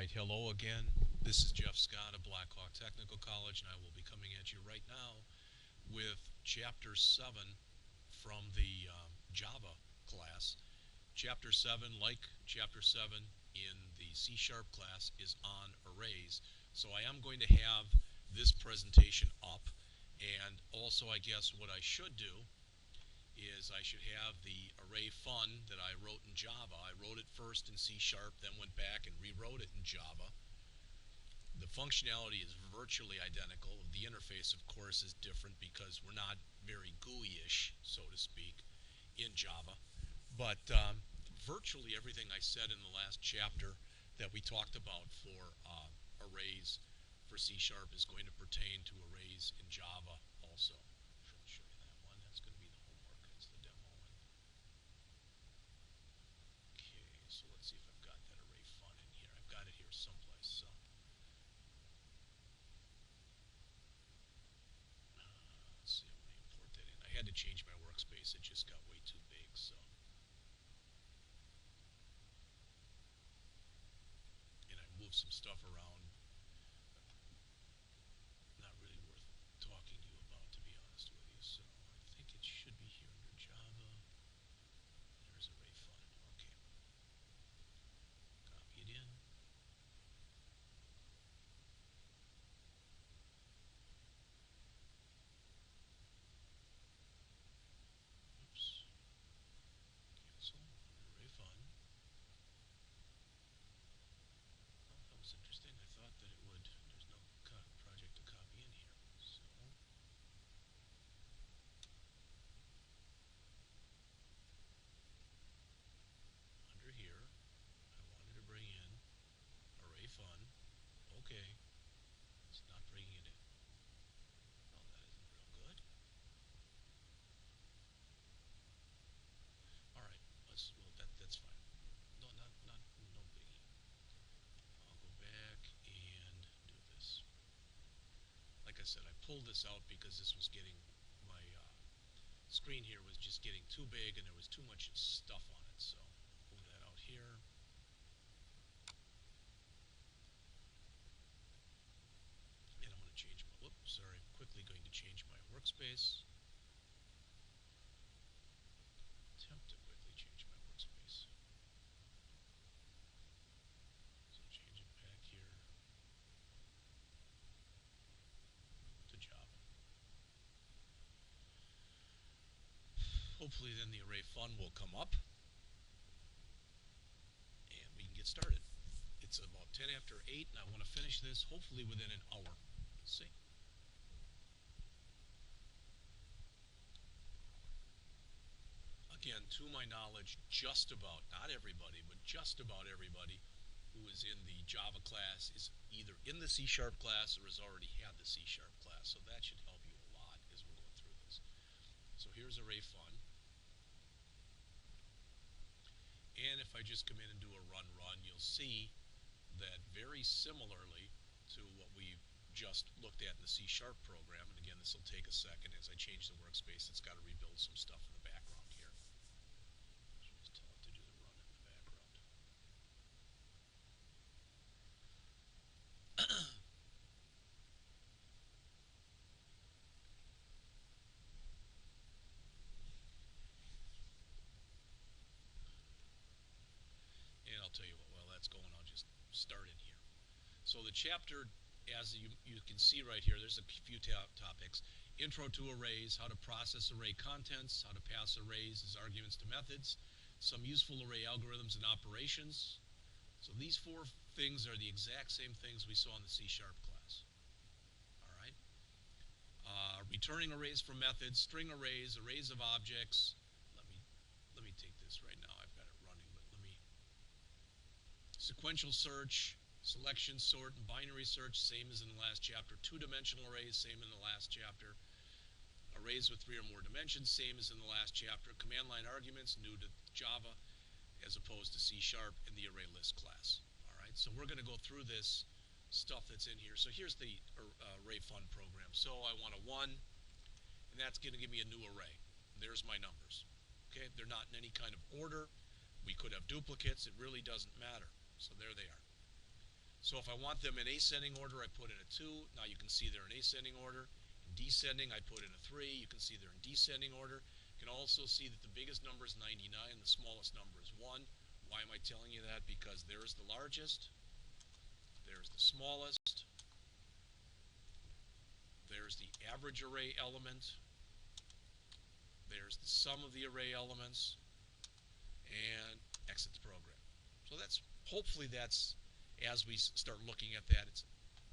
right, hello again. This is Jeff Scott of Blackhawk Technical College, and I will be coming at you right now with Chapter 7 from the Java class. Chapter 7, like Chapter 7 in the C# class, is on arrays. So I am going to have this presentation up, and also I guess what I should do is I should have the array fun that I wrote in Java. I wrote it first in C#, then went back and rewrote it in Java. The functionality is virtually identical. The interface, of course, is different because we're not very GUI-ish, so to speak, in Java. But virtually everything I said in the last chapter that we talked about for arrays for C# is going to pertain to arrays in Java also. I'll show you that one. That's going to be the homework. That's the demo one. Okay, so let's see if I've got that array fun in here. I've got it here someplace. So let's see. I'm going to import that in. I had to change my workspace. It just got way too big. So, and I moved some stuff around. Not really worth talking to you about, to be honest with you. So I think it should be here under Java. There's array fun. Okay. Copy it in. Oops. Cancel. Array fun. Oh, that was interesting. I thought that it would. There's no project to copy in here. So under here, I wanted to bring in array fun. Okay. It's not bringing it in. Well, that isn't real good. All right. Well, that's fine. No, no biggie. I'll go back and do this. Like I said, I pulled this out because this was getting, my screen here was just getting too big and there was too much stuff on it. So move that out here. And I'm going to change my, sorry, I'm quickly going to change my workspace. Attempt to quickly change my workspace. So change it back here to Java. Hopefully then the array fun will come up and we can get started. It's about 10 after 8 and I want to finish this hopefully within an hour. Let's see. Again, to my knowledge, just about, not everybody, but just about everybody who is in the Java class is either in the C# class or has already had the C# class. So that should help you a lot as we're going through this. So here's array fun. And if I just come in and do a run, you'll see that very similarly to what we just looked at in the C# program, and again, this will take a second as I change the workspace. It's got to rebuild some stuff in the background here. Just tell it to do the run in the background. And I'll tell you what, while that's going, I'll just start in here. So the chapter, as you can see right here, there's a few topics. Intro to arrays, how to process array contents, how to pass arrays as arguments to methods, some useful array algorithms and operations. So these 4 things are the exact same things we saw in the C# class. All right. Returning arrays from methods, string arrays, arrays of objects. Let me take this right now. I've got it running, but let me. Sequential search, selection, sort, and binary search, same as in the last chapter. 2-dimensional arrays, same in the last chapter. Arrays with 3 or more dimensions, same as in the last chapter. Command line arguments, new to Java, as opposed to C# in the ArrayList class. All right, so we're going to go through this stuff that's in here. So here's the array fun program. So I want a 1, and that's going to give me a new array. There's my numbers. Okay, they're not in any kind of order. We could have duplicates. It really doesn't matter. So there they are. So if I want them in ascending order, I put in a 2. Now you can see they're in ascending order. In descending, I put in a 3. You can see they're in descending order. You can also see that the biggest number is 99, the smallest number is 1. Why am I telling you that? Because there's the largest, there's the smallest, there's the average array element, there's the sum of the array elements, and exit the program. So hopefully that's, as we start looking at that, it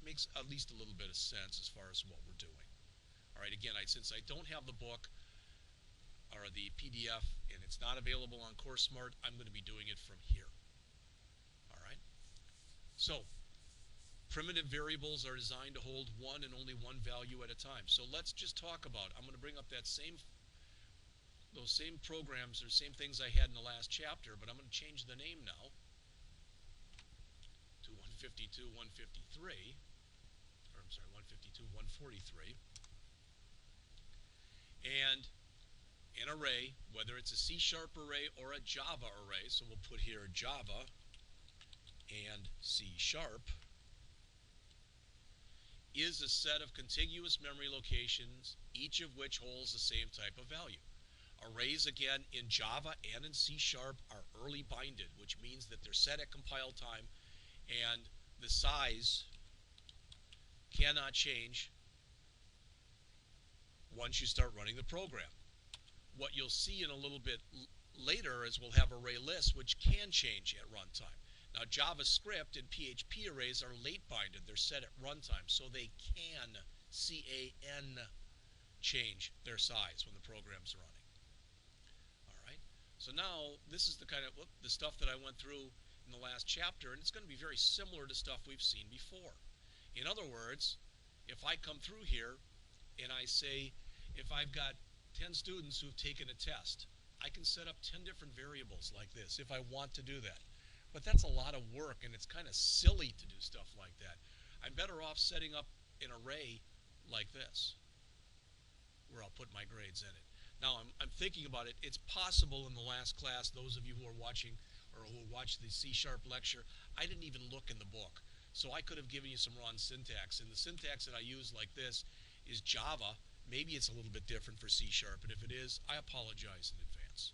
makes at least a little bit of sense as far as what we're doing. All right, again, since I don't have the book or the PDF and it's not available on CourseSmart, I'm going to be doing it from here. All right. So primitive variables are designed to hold one and only one value at a time. So let's just talk about, I'm going to bring up those same programs or same things I had in the last chapter, but I'm going to change the name now to 152, 153, or I'm sorry, 152, 143. And an array, whether it's a C# array or a Java array, so we'll put here Java and C#, is a set of contiguous memory locations, each of which holds the same type of value. Arrays, again, in Java and in C# are early binded, which means that they're set at compile time and the size cannot change once you start running the program. What you'll see in a little bit later is we'll have ArrayList, which can change at runtime. Now, JavaScript and PHP arrays are late binded. They're set at runtime, so they can, C-A-N, change their size when the program's running. All right. So now this is the kind of the stuff that I went through in the last chapter, and it's going to be very similar to stuff we've seen before. In other words, if I come through here and I say, if I've got 10 students who've taken a test, I can set up 10 different variables like this if I want to do that. But that's a lot of work, and it's kind of silly to do stuff like that. I'm better off setting up an array like this, where I'll put my grades in it. Now, I'm thinking about it. It's possible in the last class, those of you who are watching or who watched the C# lecture, I didn't even look in the book. So I could have given you some wrong syntax. And the syntax that I use like this is Java. Maybe it's a little bit different for C#, and if it is, I apologize in advance.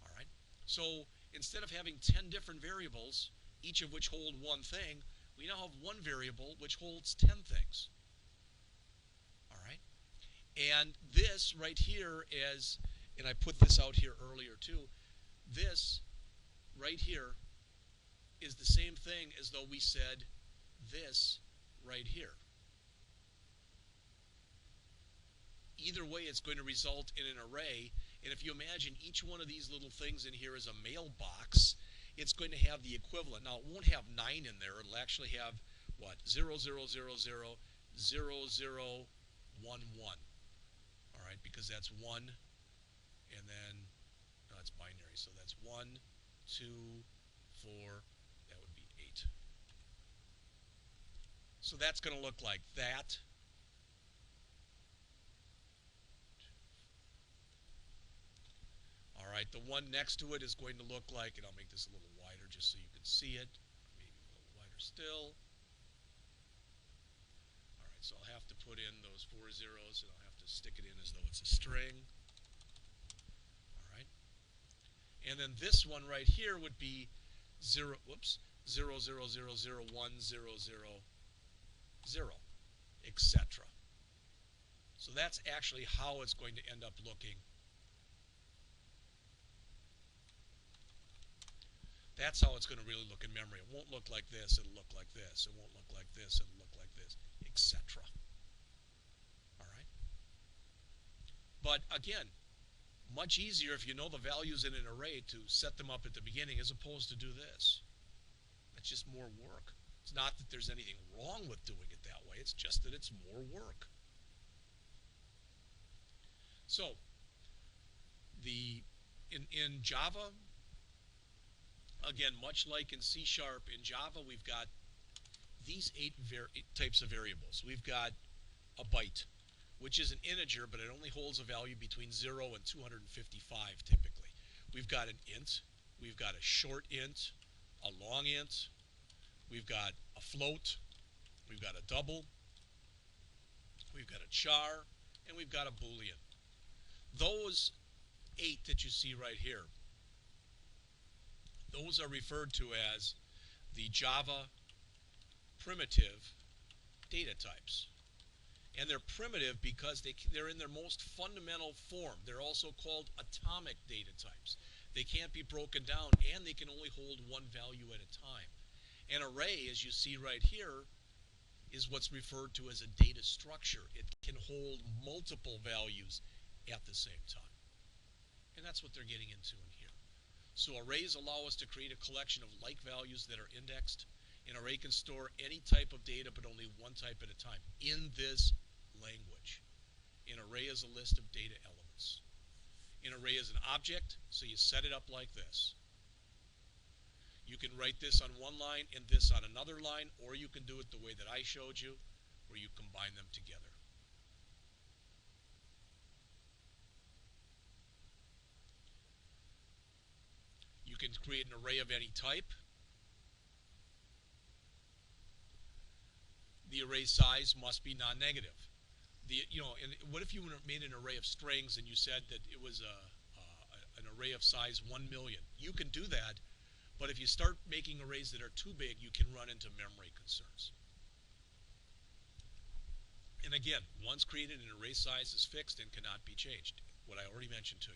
All right? So instead of having 10 different variables, each of which hold one thing, we now have one variable which holds 10 things. All right? And this right here is, and I put this out here earlier too, this right here is the same thing as though we said this right here. Either way, it's going to result in an array. And if you imagine each one of these little things in here is a mailbox, it's going to have the equivalent. Now, it won't have 9 in there. It'll actually have, what, 0, 0, 0, 0, 0, 0, 1, 1. All right, because that's 1, and then, no, it's binary. So that's 1, 2, 4, that would be 8. So that's going to look like that. All right, the one next to it is going to look like, and I'll make this a little wider just so you can see it, maybe a little wider still. All right, so I'll have to put in those 4 zeros, and I'll have to stick it in as though it's a string. All right, and then this one right here would be 0, whoops, 0, 0, 0, 0, 1, 0, 0, 0, etc. So that's actually how it's going to end up looking. That's how it's going to really look in memory. It won't look like this. It'll look like this. It won't look like this. It'll look like this, etc. All right. But again, much easier if you know the values in an array to set them up at the beginning as opposed to do this. It's just more work. It's not that there's anything wrong with doing it that way. It's just that it's more work. So, in Java, again, much like in C#, in Java, we've got these 8 types of variables. We've got a byte, which is an integer, but it only holds a value between 0 and 255 typically. We've got an int, we've got a short int, a long int, We've got a float, we've got a double, we've got a char, and we've got a boolean. Those 8 that you see right here, those are referred to as the Java primitive data types. And they're primitive because they're in their most fundamental form. They're also called atomic data types. They can't be broken down, and they can only hold one value at a time. An array, as you see right here, is what's referred to as a data structure. It can hold multiple values at the same time. And that's what they're getting into in here. So arrays allow us to create a collection of like values that are indexed. An array can store any type of data, but only one type at a time in this language. An array is a list of data elements. An array is an object, so you set it up like this. You can write this on one line and this on another line, or you can do it the way that I showed you, where you combine them together. You can create an array of any type. The array size must be non-negative. And what if you made an array of strings and you said that it was an array of size 1 million? You can do that, but if you start making arrays that are too big, you can run into memory concerns. And again, once created, an array size is fixed and cannot be changed, what I already mentioned to you.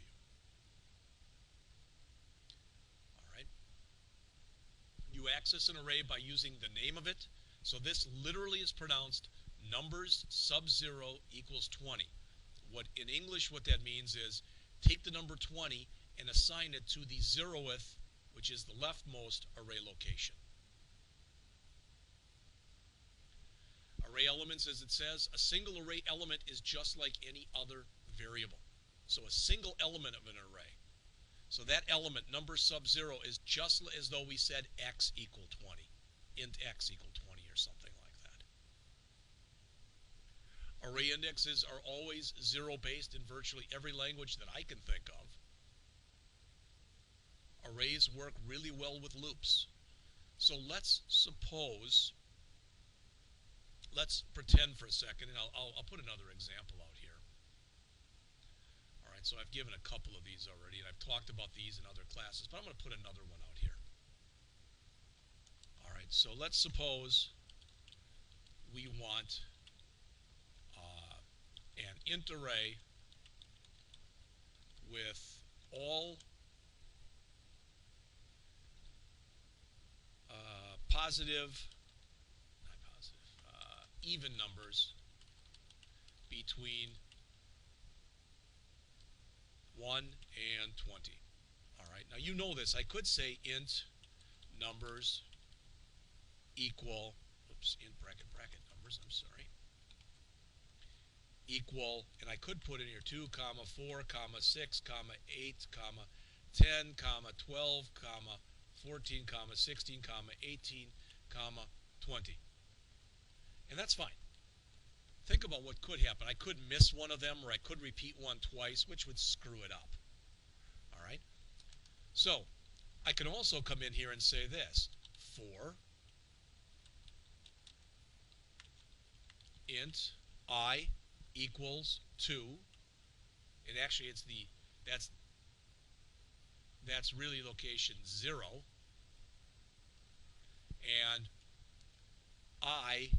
You access an array by using the name of it. So this literally is pronounced numbers sub 0 equals 20. In English, what that means is take the number 20 and assign it to the 0th, which is the leftmost array location. Array elements, as it says, a single array element is just like any other variable. So a single element of an array. So that element, number sub 0, is just as though we said x equal 20, int x equal 20 or something like that. Array indexes are always 0-based in virtually every language that I can think of. Arrays work really well with loops. So let's pretend for a second, and I'll put another example out here. So I've given a couple of these already, and I've talked about these in other classes, but I'm going to put another one out here. All right, so let's suppose we want an int array with all even numbers between 1 and 20. All right, now you know this. I could say int numbers equal, int bracket numbers, I'm sorry, equal, and I could put in here 2, 4, 6, 8, 10, 12, 14, 16, 18, 20. And that's fine. Think about what could happen. I could miss one of them, or I could repeat one twice, which would screw it up. All right? So I can also come in here and say this: for int I equals 2, and actually that's really location 0, and I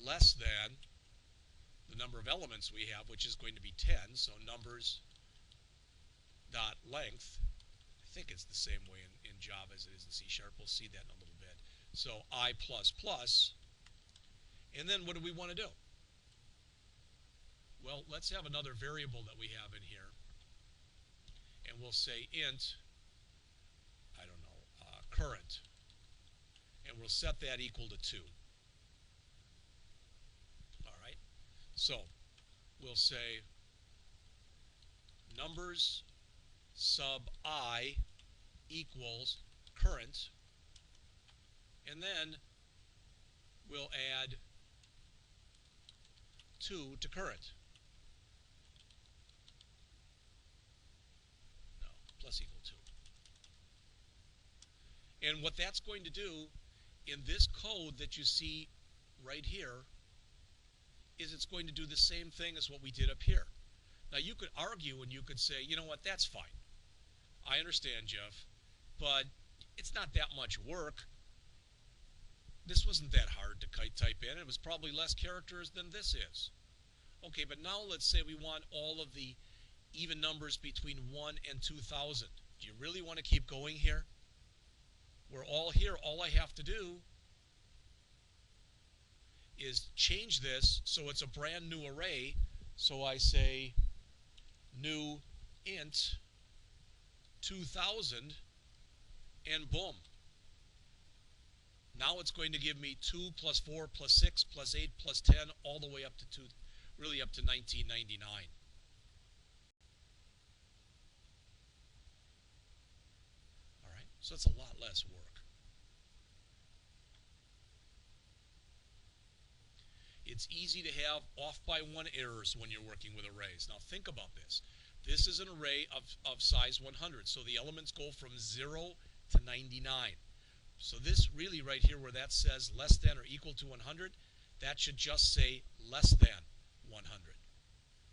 less than the number of elements we have, which is going to be 10, so numbers dot length. I think it's the same way in Java as it is in C#. We'll see that in a little bit. So I plus plus, and then what do we want to do? Well, let's have another variable that we have in here, and we'll say int, I don't know, current, and we'll set that equal to 2. So we'll say numbers sub I equals current, and then we'll add 2 to current. Plus equal 2. And what that's going to do in this code that you see right here is it's going to do the same thing as what we did up here. Now you could argue and you could say, you know what, that's fine. I understand, Jeff, but it's not that much work. This wasn't that hard to type in. It was probably less characters than this is. Okay, but now let's say we want all of the even numbers between 1 and 2,000. Do you really want to keep going here? We're all here. All I have to do is change this so it's a brand new array. So I say new int 2000 and boom. Now it's going to give me 2 plus 4 plus 6 plus 8 plus 10 all the way up to 2, really up to 1999. All right, so that's a lot less work. It's easy to have off by 1 errors when you're working with arrays. Now think about this. This is an array of size 100, so the elements go from 0 to 99. So this really right here where that says less than or equal to 100, that should just say less than 100.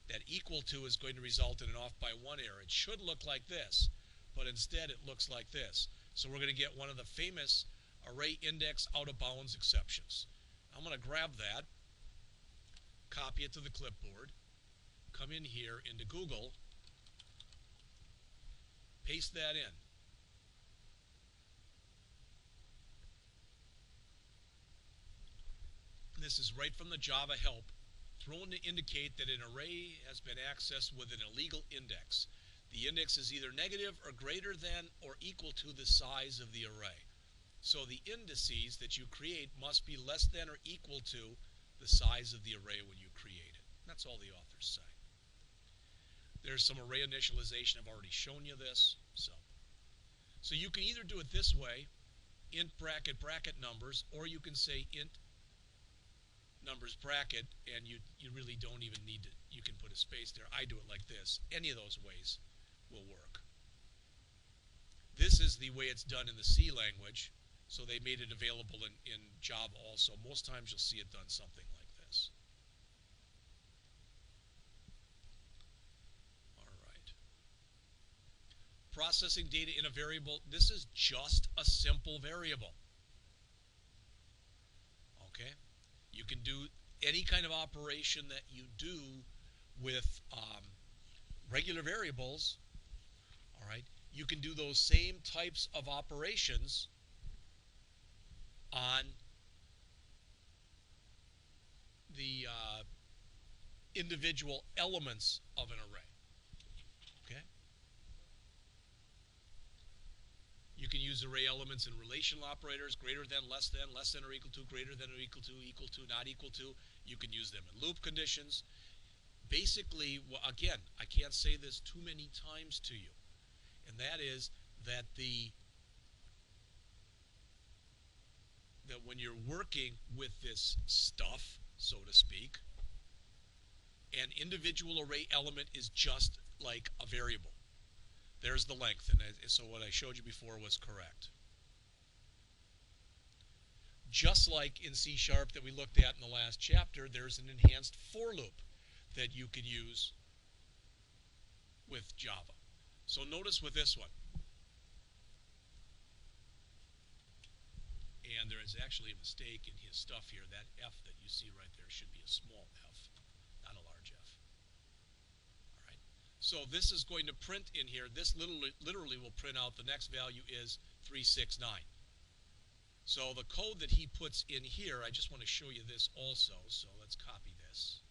That equal to is going to result in an off by 1 error. It should look like this, but instead it looks like this. So we're going to get one of the famous array index out of bounds exceptions. I'm going to grab that, copy it to the clipboard, come in here into Google, paste that in. This is right from the Java help, thrown to indicate that an array has been accessed with an illegal index. The index is either negative or greater than or equal to the size of the array. So the indices that you create must be less than or equal to the size of the array when you create it. That's all the authors say. There's some array initialization. I've already shown you this. So you can either do it this way, int bracket bracket numbers, or you can say int numbers bracket, and you really don't even need to, you can put a space there. I do it like this. Any of those ways will work. This is the way it's done in the C language, so they made it available in Java also. Most times you'll see it done something like this. All right. Processing data in a variable. This is just a simple variable. Okay? You can do any kind of operation that you do with regular variables. All right, you can do those same types of operations on the individual elements of an array. Okay. You can use array elements in relational operators, greater than or equal to, greater than or equal to, not equal to. You can use them in loop conditions. Basically, well, again, I can't say this too many times to you, and that is that that when you're working with this stuff, so to speak, an individual array element is just like a variable. There's the length, and so what I showed you before was correct. Just like in C# that we looked at in the last chapter, there's an enhanced for loop that you can use with Java. So notice with this one, and there is actually a mistake in his stuff here. That F that you see right there should be a small f, not a large f. All right. So this is going to print in here. This literally will print out the next value is 369. So the code that he puts in here, I just want to show you this also. So let's copy this.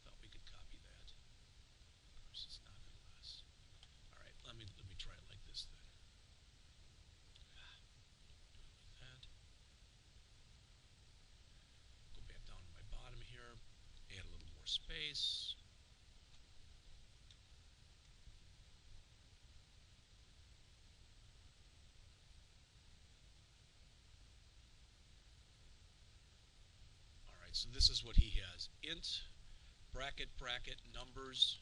Thought we could copy that. Of course, it's not unless. All right, let me try it like this then. That. Go back down to my bottom here. Add a little more space. So this is what he has. Int, bracket, bracket, numbers,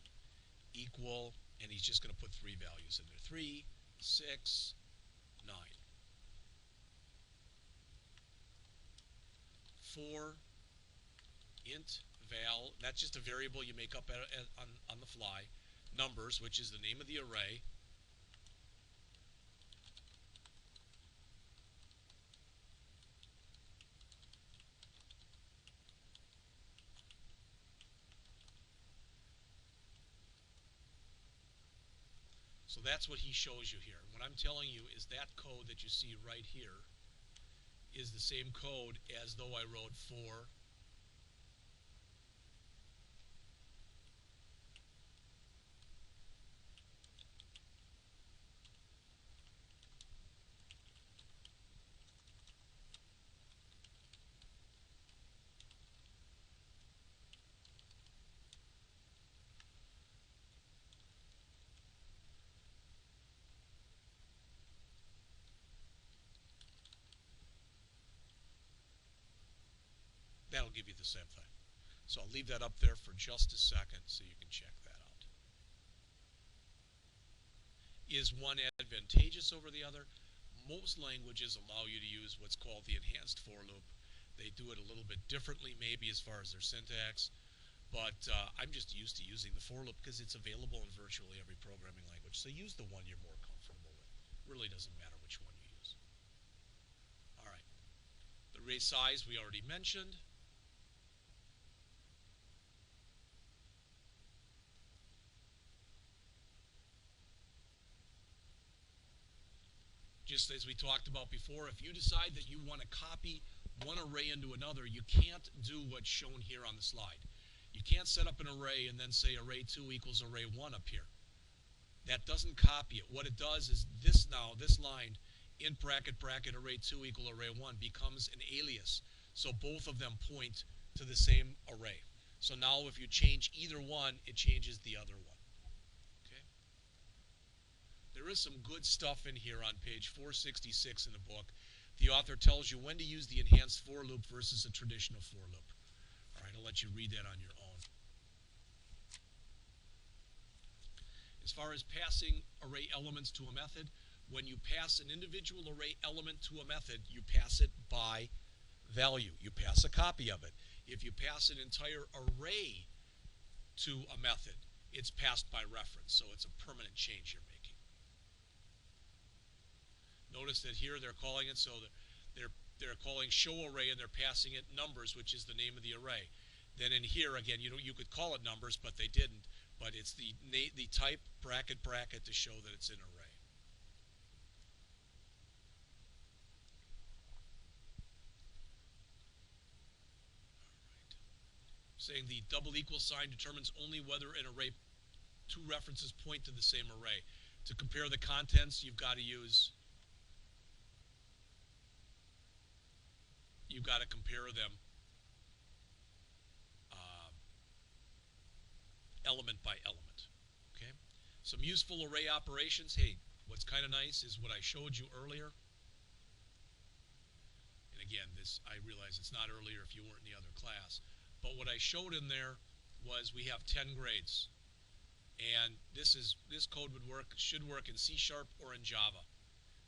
equal, and he's just going to put 3 values in there. 3, 6, 9. for int val, that's just a variable you make up on the fly, numbers, which is the name of the array, so that's what he shows you here. What I'm telling you is that code that you see right here is the same code as though I wrote for that'll give you the same thing. So I'll leave that up there for just a second so you can check that out. Is one advantageous over the other? Most languages allow you to use what's called the enhanced for loop. They do it a little bit differently maybe as far as their syntax, but I'm just used to using the for loop because it's available in virtually every programming language. So use the one you're more comfortable with. Really doesn't matter which one you use. All right. The array size we already mentioned. Just as we talked about before, if you decide that you want to copy one array into another, you can't do what's shown here on the slide. You can't set up an array and then say array 2 equals array 1 up here. That doesn't copy it. What it does is this line, int bracket bracket array 2 equal array 1 becomes an alias. So both of them point to the same array. So now if you change either one, it changes the other one. There is some good stuff in here on page 466 in the book. The author tells you when to use the enhanced for loop versus a traditional for loop. All right, I'll let you read that on your own. As far as passing array elements to a method, when you pass an individual array element to a method, you pass it by value. You pass a copy of it. If you pass an entire array to a method, it's passed by reference, so it's a permanent change you're making. Notice that here they're calling it, so they're calling show array and they're passing it numbers, which is the name of the array. Then in here again, you could call it numbers, but they didn't. But it's the type bracket bracket to show that it's an array. All right. Saying the double equal sign determines only whether an array two references point to the same array. To compare the contents, you've got to compare them element by element. Okay. Some useful array operations. Hey, what's kind of nice is what I showed you earlier. And again, I realize it's not earlier if you weren't in the other class. But what I showed in there was we have 10 grades. And this code should work in C# or in Java.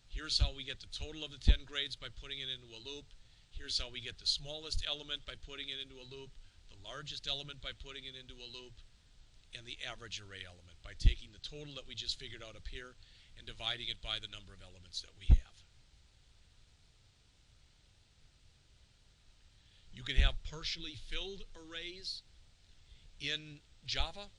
Here's how we get the total of the 10 grades by putting it into a loop. Here's how we get the smallest element by putting it into a loop, the largest element by putting it into a loop, and the average array element by taking the total that we just figured out up here and dividing it by the number of elements that we have. You can have partially filled arrays in Java.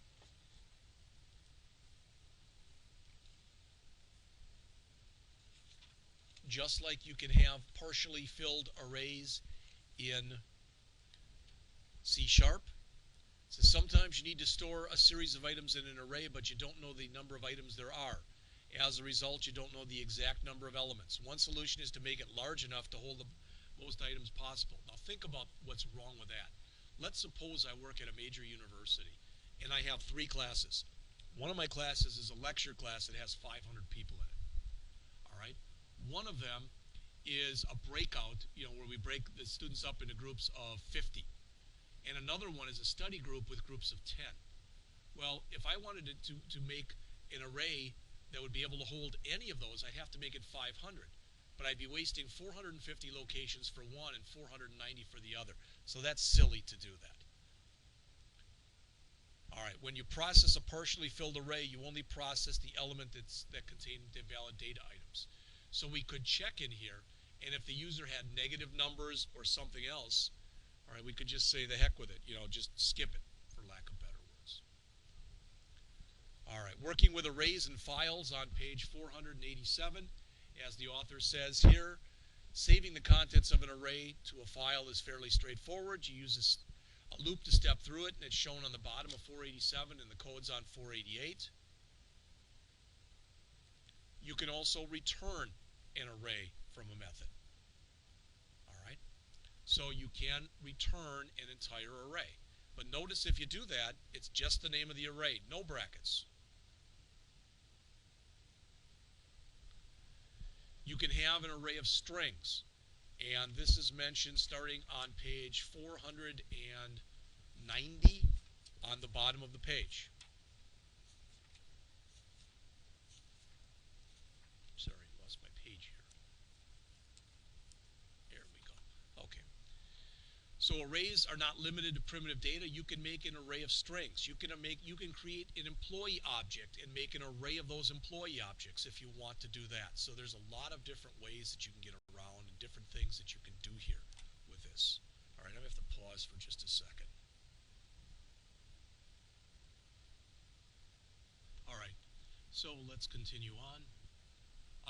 Just like you can have partially filled arrays in C#. So sometimes you need to store a series of items in an array, but you don't know the number of items there are. As a result, you don't know the exact number of elements. One solution is to make it large enough to hold the most items possible. Now think about what's wrong with that. Let's suppose I work at a major university, and I have 3 classes. One of my classes is a lecture class that has 500 people in it. All right? One of them is a breakout, where we break the students up into groups of 50. And another one is a study group with groups of 10. Well, if I wanted to make an array that would be able to hold any of those, I'd have to make it 500. but I'd be wasting 450 locations for one and 490 for the other. So that's silly to do that. All right, when you process a partially filled array, you only process the element that contains the valid data items. So we could check in here, and if the user had negative numbers or something else, all right, we could just say the heck with it, just skip it, for lack of better words. All right, working with arrays and files on page 487, as the author says here, saving the contents of an array to a file is fairly straightforward. You use a loop to step through it, and it's shown on the bottom of 487, and the code's on 488. You can also return an array from a method. All right? So you can return an entire array. But notice if you do that, it's just the name of the array, no brackets. You can have an array of strings, and this is mentioned starting on page 490 on the bottom of the page. Sorry, lost my page here. There we go. Okay. So arrays are not limited to primitive data. You can make an array of strings. You can create an employee object and make an array of those employee objects if you want to do that. So there's a lot of different ways that you can get around and different things that you can do here with this. All right, I'm going to have to pause for just a second. All right, so let's continue on.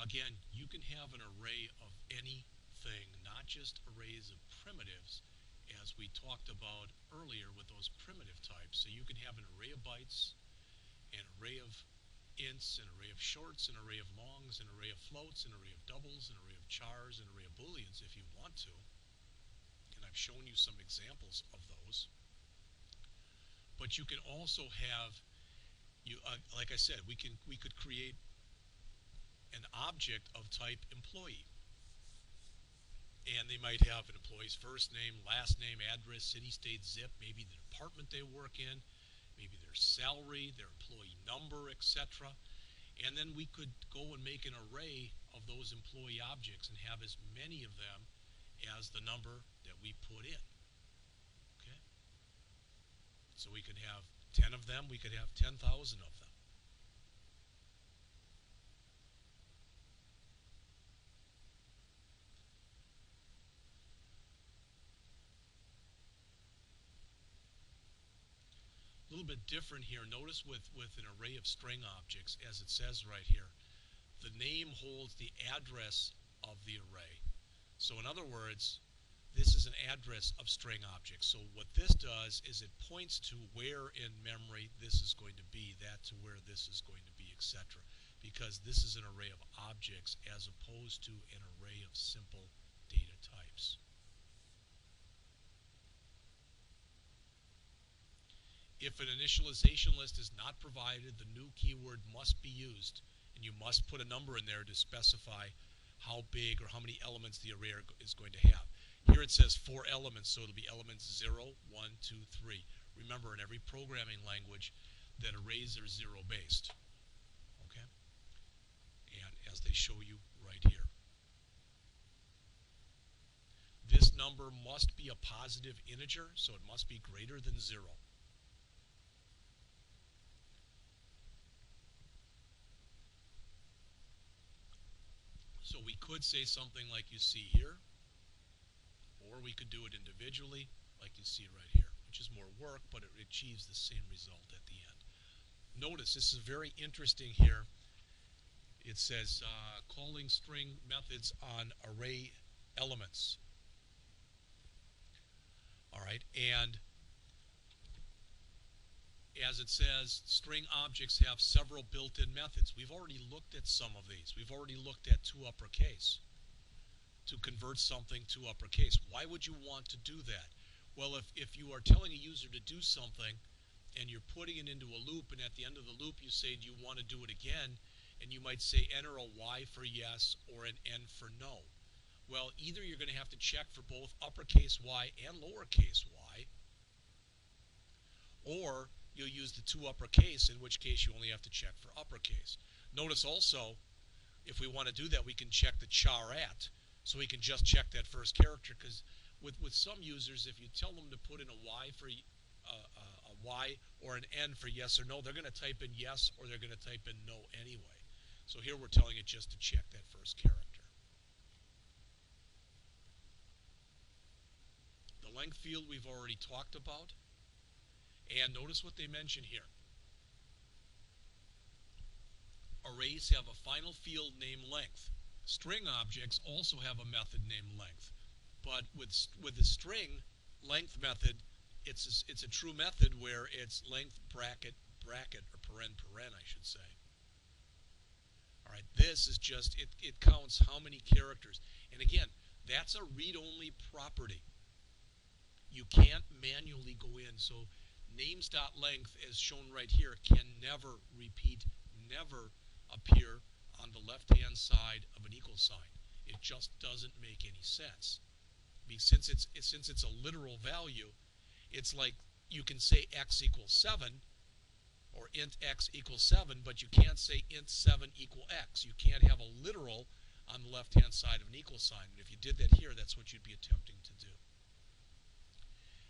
Again, you can have an array of anything, not just arrays of primitives, as we talked about earlier with those primitive types. So you can have an array of bytes, an array of ints, an array of shorts, an array of longs, an array of floats, an array of doubles, an array of chars, an array of booleans if you want to. And I've shown you some examples of those. But you can also have, like I said, we could create an object of type employee. And they might have an employee's first name, last name, address, city, state, zip, maybe the department they work in, maybe their salary, their employee number, etc. And then we could go and make an array of those employee objects and have as many of them as the number that we put in. Okay? So we could have 10 of them, we could have 10,000 of them. A little bit different here. Notice with an array of string objects, as it says right here, the name holds the address of the array. So in other words, this is an address of string objects. So what this does is it points to where in memory this is going to be, that to where this is going to be, etc. Because this is an array of objects as opposed to an array of simple data types. If an initialization list is not provided, the new keyword must be used, and you must put a number in there to specify how big or how many elements the array is going to have. Here it says 4 elements, so it'll be elements 0, 1, 2, 3. Remember, in every programming language, that arrays are 0-based. Okay? And as they show you right here. This number must be a positive integer, so it must be greater than 0. So we could say something like you see here, or we could do it individually, like you see right here, which is more work, but it achieves the same result at the end. Notice, this is very interesting here. It says calling string methods on array elements. All right, and as it says, string objects have several built-in methods. We've already looked at some of these. We've already looked at to uppercase, to convert something to uppercase. Why would you want to do that? Well, if you are telling a user to do something and you're putting it into a loop, and at the end of the loop you say, do you want to do it again? And you might say enter a Y for yes or an N for no. Well, either you're going to have to check for both uppercase Y and lowercase y, or you'll use the to uppercase, in which case you only have to check for uppercase. Notice also, if we want to do that, we can check the char at. So we can just check that first character, because with some users, if you tell them to put in a Y for a Y or an N for yes or no, they're going to type in yes or they're going to type in no anyway. So here we're telling it just to check that first character. The length field we've already talked about. And notice what they mention here. Arrays have a final field named length. String objects also have a method named length. But with the string length method, it's a true method where it's length bracket bracket, or paren paren, I should say. All right, this is just, it counts how many characters. And again, that's a read-only property. You can't manually go in. So names.length, as shown right here, can never repeat, never appear on the left-hand side of an equal sign. It just doesn't make any sense. Since it's a literal value, it's like you can say x equals 7 or int x equals 7, but you can't say int 7 equal x. You can't have a literal on the left-hand side of an equal sign. And if you did that here, that's what you'd be attempting to do.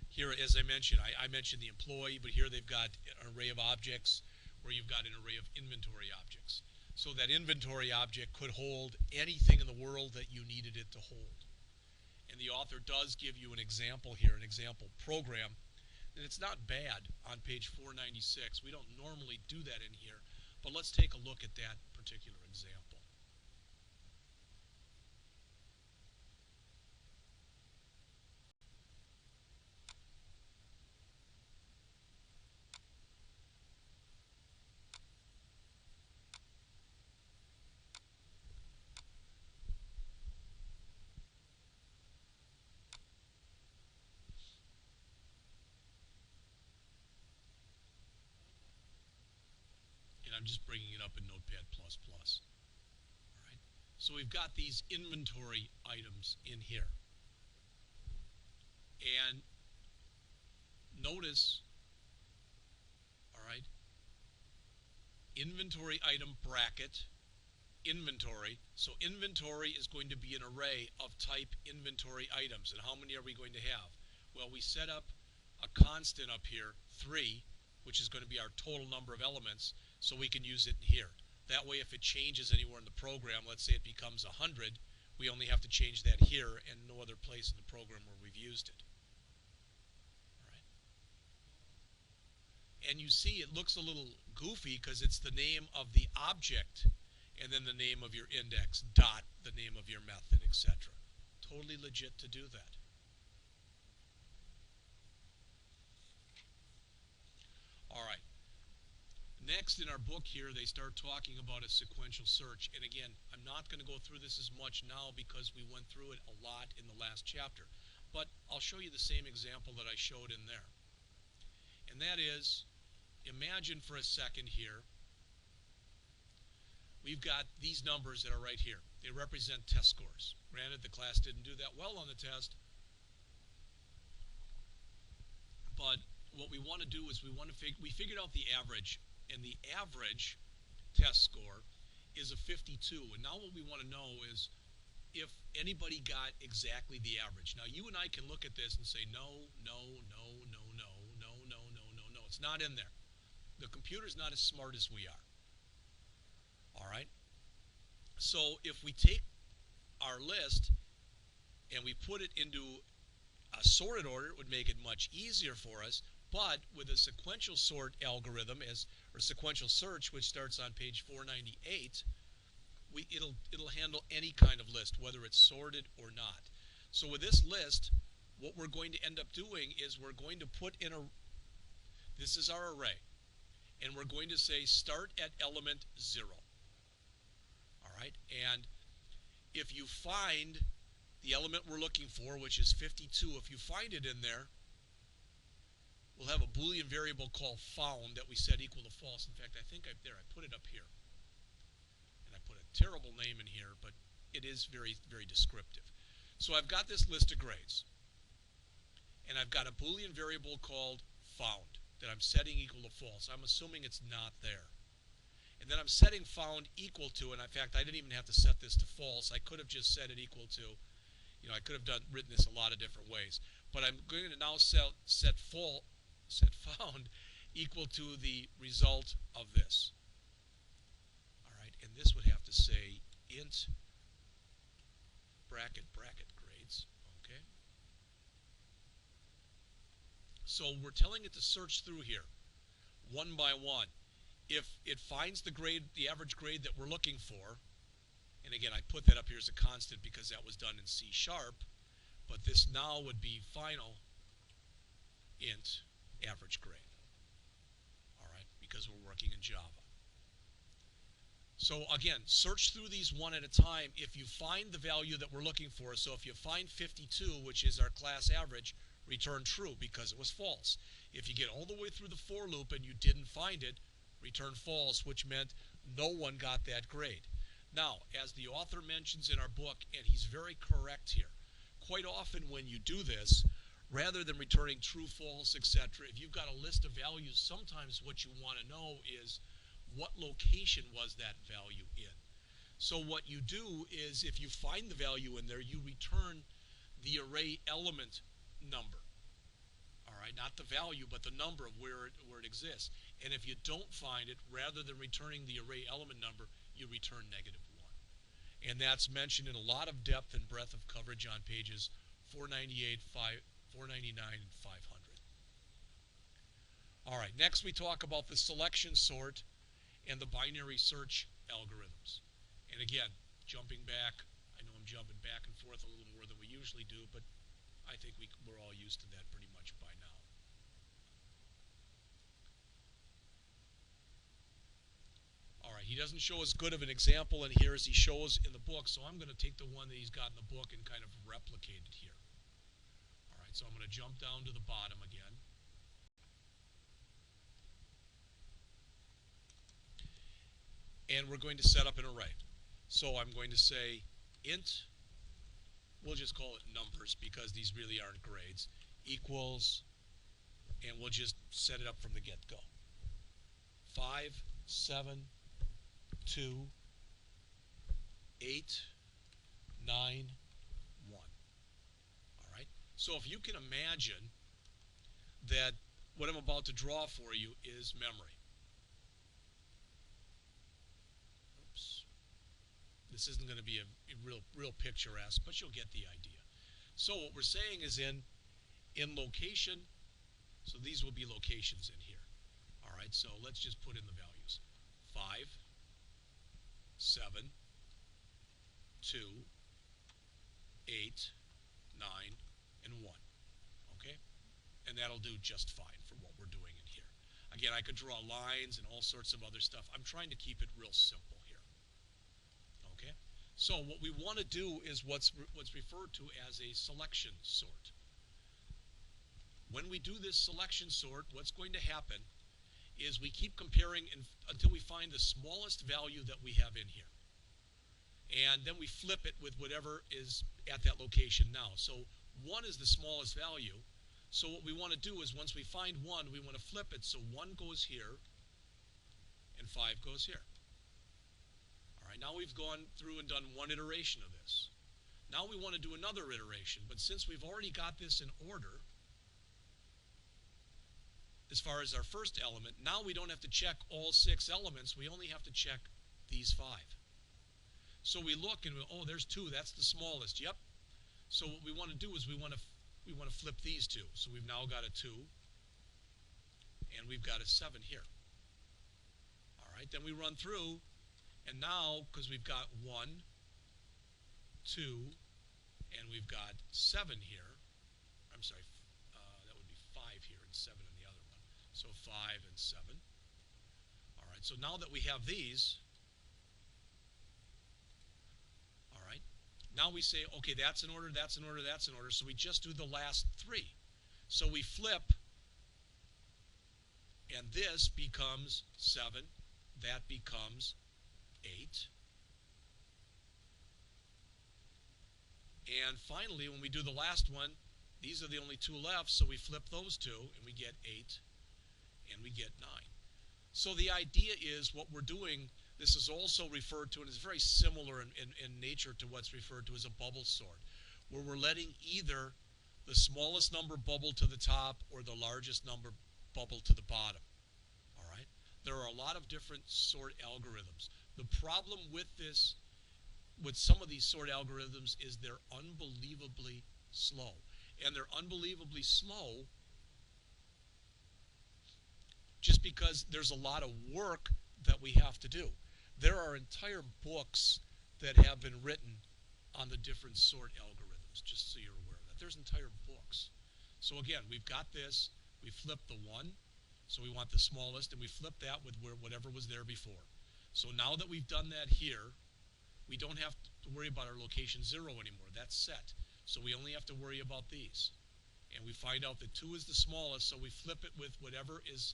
Here, as I mentioned, I mentioned the employee, but here they've got an array of objects where you've got an array of inventory objects. So that inventory object could hold anything in the world that you needed it to hold. And the author does give you an example here, an example program. And it's not bad on page 496. We don't normally do that in here, but let's take a look at that particular example. And I'm just bringing it up in Notepad++. All right. So we've got these inventory items in here. And notice, all right, inventory item bracket, inventory. So inventory is going to be an array of type inventory items. And how many are we going to have? Well, we set up a constant up here, 3, which is going to be our total number of elements, so we can use it here. That way, if it changes anywhere in the program, let's say it becomes 100, we only have to change that here and no other place in the program where we've used it. All right. And you see it looks a little goofy because it's the name of the object and then the name of your index dot the name of your method, etc. Totally legit to do that. All right. Next in our book here, they start talking about a sequential search. And again, I'm not going to go through this as much now because we went through it a lot in the last chapter. But I'll show you the same example that I showed in there. And that is, imagine for a second here, we've got these numbers that are right here. They represent test scores. Granted, the class didn't do that well on the test. But what we want to do is we figured out the average, and the average test score is a 52. And now what we want to know is if anybody got exactly the average. Now you and I can look at this and say no, no, no, no, no, no, no, no, no, no. It's not in there. The computer's not as smart as we are. All right? So if we take our list and we put it into a sorted order, it would make it much easier for us. But with a sequential sort algorithm, or sequential search, which starts on page 498, it'll handle any kind of list, whether it's sorted or not. So with this list, what we're going to end up doing is we're going to put in this is our array, and we're going to say start at element 0. All right, and if you find the element we're looking for, which is 52, if you find it in there, we'll have a Boolean variable called found that we set equal to false. In fact, I think I put it up here. And I put a terrible name in here, but it is very, very descriptive. So I've got this list of grades. And I've got a Boolean variable called found that I'm setting equal to false. I'm assuming it's not there. And And then I'm setting found equal to, and in fact, I didn't even have to set this to false. I could have just set it equal to, I could have written this a lot of different ways. But I'm going to now set found equal to the result of this. All right, and this would have to say int bracket grades. Okay. So we're telling it to search through here, one by one. If it finds the average grade that we're looking for, and again, I put that up here as a constant because that was done in C#, but this now would be final int average grade. All right, because we're working in Java. So again, search through these one at a time. If you find the value that we're looking for, so if you find 52, which is our class average, return true because it was false. If you get all the way through the for loop and you didn't find it, return false, which meant no one got that grade. Now, as the author mentions in our book, and he's very correct here, quite often when you do this, rather than returning true, false, etc., if you've got a list of values, sometimes what you want to know is what location was that value in. So what you do is if you find the value in there, you return the array element number. All right, not the value, but the number of where it exists. And if you don't find it, rather than returning the array element number, you return -1. And that's mentioned in a lot of depth and breadth of coverage on pages 498, 499, and 500. All right, next we talk about the selection sort and the binary search algorithms. And again, jumping back, I know I'm jumping back and forth a little more than we usually do, but I think we're all used to that pretty much by now. All right, he doesn't show as good of an example in here as he shows in the book, so I'm going to take the one that he's got in the book and kind of replicate it here. All right, so I'm going to jump down to the bottom again. And we're going to set up an array. So I'm going to say int, we'll just call it numbers because these really aren't grades, equals, and we'll just set it up from the get-go. 5, 7, 2, 8, 9, 1. All right? So if you can imagine that what I'm about to draw for you is memory. This isn't going to be a real picturesque, but you'll get the idea. So what we're saying is in location, so these will be locations in here. All right, so let's just put in the values. 5, 7, 2, 8, 9, and 1. Okay? And that'll do just fine for what we're doing in here. Again, I could draw lines and all sorts of other stuff. I'm trying to keep it real simple here. Okay? So what we want to do is what's referred to as a selection sort. When we do this selection sort, what's going to happen is we keep comparing until we find the smallest value that we have in here. And then we flip it with whatever is at that location now. So 1 is the smallest value. So what we want to do is once we find 1, we want to flip it so 1 goes here and 5 goes here. All right, now we've gone through and done one iteration of this. Now we want to do another iteration, but since we've already got this in order, as far as our first element, now we don't have to check all 6 elements, we only have to check these 5. So we look and oh, there's 2, that's the smallest, yep. So what we want to do is we want to flip these 2. So we've now got a 2, and we've got a 7 here. All right, then we run through, and now, because we've got 1, 2, and we've got 7 here, I'm sorry, that would be 5 here and 7 in the other one. So 5 and 7. All right, so now that we have these, all right, now we say, okay, that's in order, that's in order, that's in order, so we just do the last 3. So we flip, and this becomes 7, that becomes 8. And finally, when we do the last one, these are the only 2 left, so we flip those 2, and we get 8, and we get 9. So the idea is what we're doing, This is also referred to, and is very similar in nature to what's referred to as a bubble sort, where we're letting either the smallest number bubble to the top or the largest number bubble to the bottom. All right? There are a lot of different sort algorithms. The problem with this, with some of these sort algorithms, is they're unbelievably slow. And they're unbelievably slow just because there's a lot of work that we have to do. There are entire books that have been written on the different sort algorithms, just so you're aware of that. There's entire books. So again, we've got this, we flip the 1, so we want the smallest, and we flip that with whatever was there before. So now that we've done that here, we don't have to worry about our location 0 anymore. That's set. So we only have to worry about these. And we find out that 2 is the smallest, so we flip it with whatever is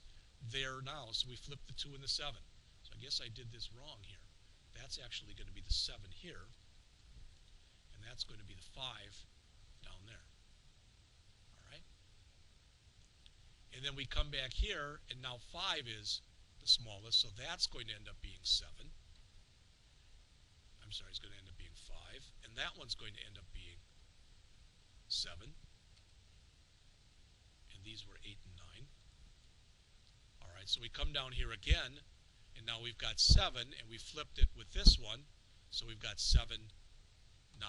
there now. So we flip the 2 and the 7. So I guess I did this wrong here. That's actually going to be the 7 here. And that's going to be the 5 down there. All right? And then we come back here, and now 5 is the smallest, so that's going to end up being 7. I'm sorry, it's going to end up being 5. And that one's going to end up being 7. And these were 8 and 9. All right, so we come down here again, and now we've got 7, and we flipped it with this one. So we've got 7, 9,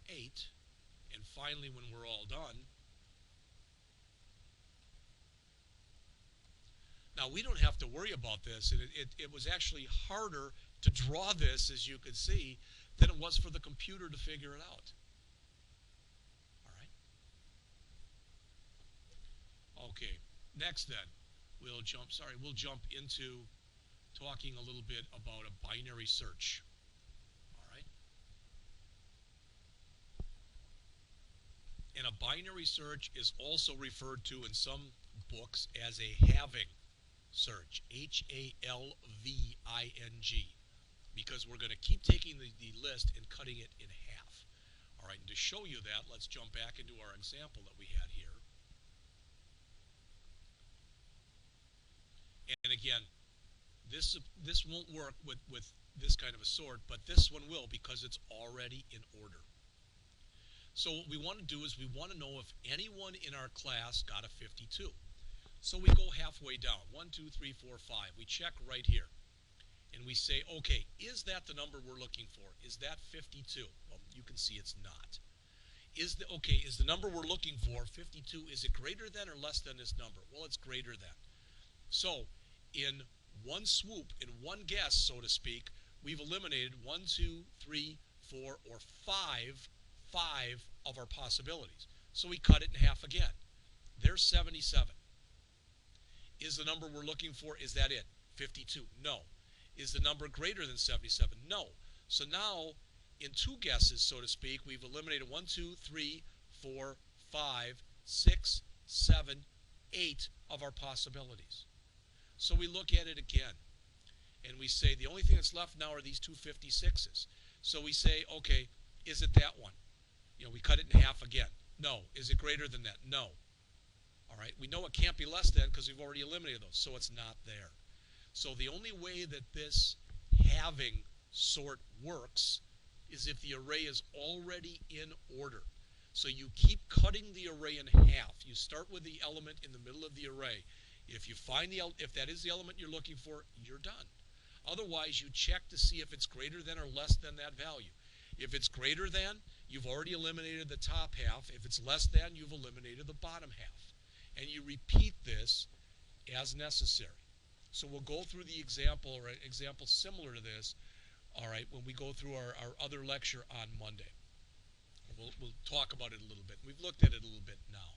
8. And finally, when we're all done, now we don't have to worry about this. And it was actually harder to draw this, as you could see, than it was for the computer to figure it out. All right. Okay, next then, we'll jump into talking a little bit about a binary search. All right. And a binary search is also referred to in some books as a halving search, H-A-L-V-I-N-G, because we're going to keep taking the list and cutting it in half. All right, and to show you that, let's jump back into our example that we had here. And again, this won't work with this kind of a sort, but this one will, because it's already in order. So what we want to do is we want to know if anyone in our class got a 52. So we go halfway down, 1, 2, 3, 4, 5. We check right here. And we say, okay, is that the number we're looking for? Is that 52? Well, you can see it's not. Is the number we're looking for 52? Is it greater than or less than this number? Well, it's greater than. So in one swoop, in one guess, so to speak, we've eliminated 1, 2, 3, 4, or 5 of our possibilities. So we cut it in half again. There's 77. Is the number we're looking for, is that it? 52? No. Is the number greater than 77? No. So now, in two guesses, so to speak, we've eliminated 1, 2, 3, 4, 5, 6, 7, 8 of our possibilities. So we look at it again, and we say the only thing that's left now are these two 56s. So we say, okay, is it that one? You know, we cut it in half again. No. Is it greater than that? No. All right, we know it can't be less than because we've already eliminated those, so it's not there. So the only way that this halving sort works is if the array is already in order. So you keep cutting the array in half. You start with the element in the middle of the array. If you find if that is the element you're looking for, you're done. Otherwise, you check to see if it's greater than or less than that value. If it's greater than, you've already eliminated the top half. If it's less than, you've eliminated the bottom half. And you repeat this as necessary. So we'll go through the example, or an example similar to this, all right, when we go through our other lecture on Monday. We'll talk about it a little bit. We've looked at it a little bit now.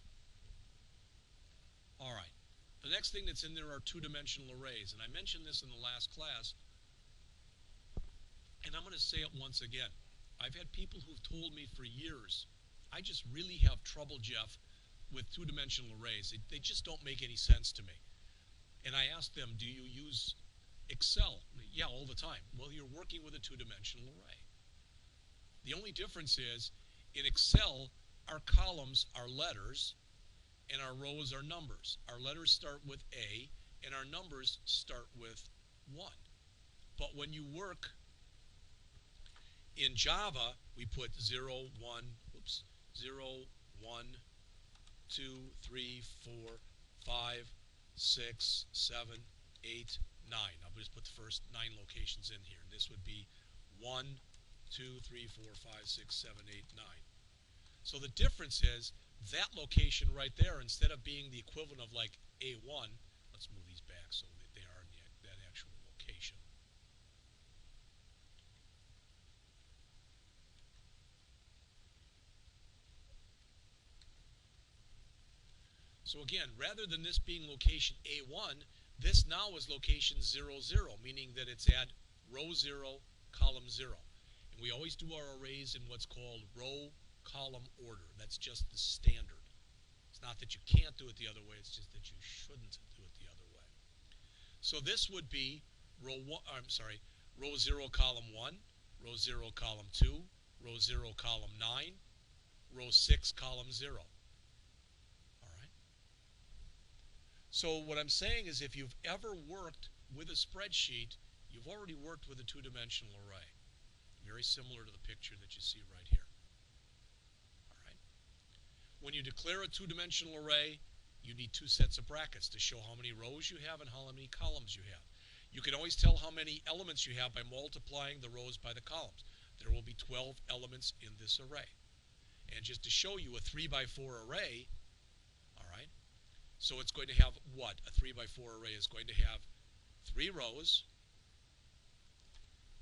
All right. The next thing that's in there are two-dimensional arrays. And I mentioned this in the last class, and I'm going to say it once again. I've had people who've told me for years, I just really have trouble, Jeff, with two-dimensional arrays. They just don't make any sense to me. And I asked them, do you use Excel? Yeah, all the time. Well, you're working with a two-dimensional array. The only difference is, in Excel, our columns are letters, and our rows are numbers. Our letters start with A, and our numbers start with 1. But when you work in Java, we put 0, 1, oops, 0, 1, 2, 3, 4, 5, 6, 7, 8, 9. I'll just put the first 9 locations in here. This would be 1, 2, 3, 4, 5, 6, 7, 8, 9. So the difference is that location right there, instead of being the equivalent of like A1, let's move these back so that they are in that actual location. So again, rather than this being location A1, this now is location 0, 0, meaning that it's at row 0, column 0. And we always do our arrays in what's called row column order. That's just the standard. It's not that you can't do it the other way, it's just that you shouldn't do it the other way. So this would be row 0, column 1, row 0, column 2, row 0, column 9, row 6, column 0. All right. So what I'm saying is if you've ever worked with a spreadsheet, you've already worked with a two-dimensional array. Very similar to the picture that you see right here. All right. When you declare a two-dimensional array, you need 2 sets of brackets to show how many rows you have and how many columns you have. You can always tell how many elements you have by multiplying the rows by the columns. There will be 12 elements in this array. And just to show you a 3 by 4 array, all right, so it's going to have what? A 3 by 4 array is going to have 3 rows,